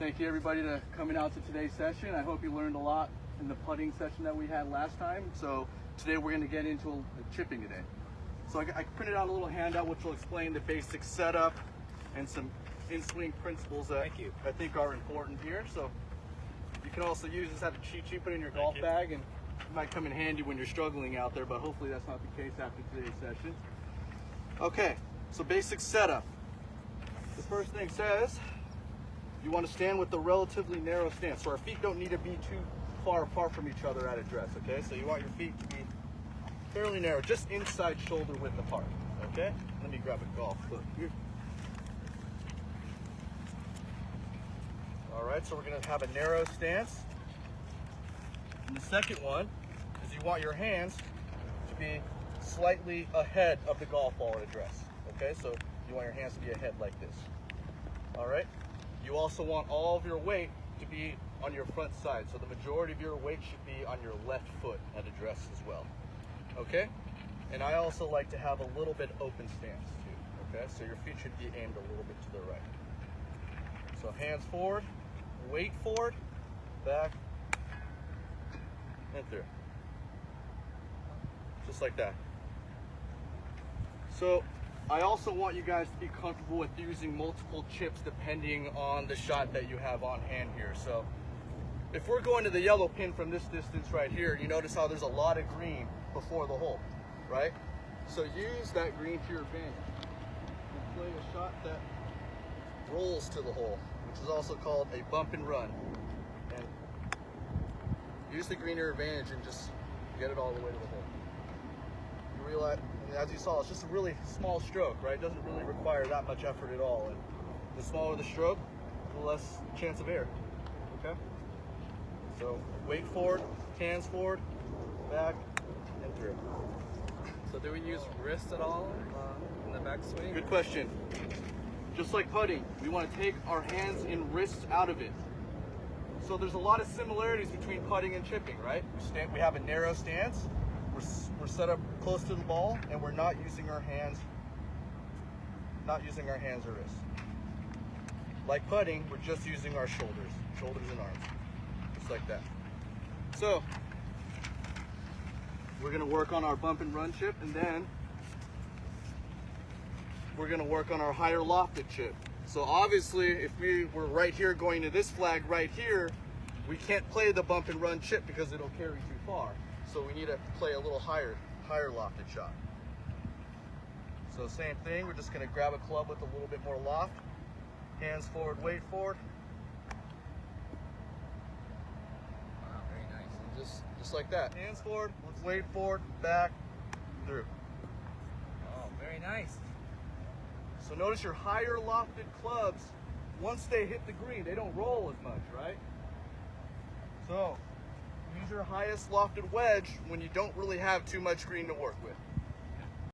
Thank you everybody to coming out to today's session. I hope you learned a lot in the putting session that we had last time. So today we're going to get into chipping today. So I printed out a little handout which will explain the basic setup and some in-swing principles that I think are important here. So you can also use this as a cheat sheet, put it in your golf bag, and it might come in handy when you're struggling out there, but hopefully that's not the case after today's session. Okay, so basic setup. The first thing says you want to stand with a relatively narrow stance. So our feet don't need to be too far apart from each other at address, okay? So you want your feet to be fairly narrow, just inside shoulder width apart, okay? Let me grab a golf club here. All right, so we're gonna have a narrow stance. And the second one is you want your hands to be slightly ahead of the golf ball at address, okay? So you want your hands to be ahead like this, all right? You also want all of your weight to be on your front side. So the majority of your weight should be on your left foot at address as well, okay? And I also like to have a little bit open stance too, okay? So your feet should be aimed a little bit to the right. So hands forward, weight forward, back, and through. Just like that. So I also want you guys to be comfortable with using multiple chips depending on the shot that you have on hand here. So if we're going to the yellow pin from this distance right here, you notice how there's a lot of green before the hole, right? So use that green to your advantage and play a shot that rolls to the hole, which is also called a bump and run. And use the green to your advantage and just get it all the way to the hole. You realize, and as you saw, it's just a really small stroke, right? It doesn't really require that much effort at all. And the smaller the stroke, the less chance of error, okay? So weight forward, hands forward, back, and through. So do we use wrist at all in the backswing? Good question. Just like putting, we want to take our hands and wrists out of it. So there's a lot of similarities between putting and chipping, right? We have a narrow stance, we're set up close to the ball, and we're not using our hands or wrists. Like putting, we're just using our shoulders and arms, just like that. So we're gonna work on our bump and run chip, and then we're gonna work on our higher lofted chip. So obviously, if we were right here going to this flag right here, we can't play the bump and run chip because it'll carry too far. So we need to play a little higher lofted shot. So same thing, we're just gonna grab a club with a little bit more loft. Hands forward, weight forward. Wow, very nice. And just like that. Hands forward, weight forward, back, through. Oh, very nice. So notice your higher lofted clubs, once they hit the green, they don't roll as much, right? So use your highest lofted wedge when you don't really have too much green to work with.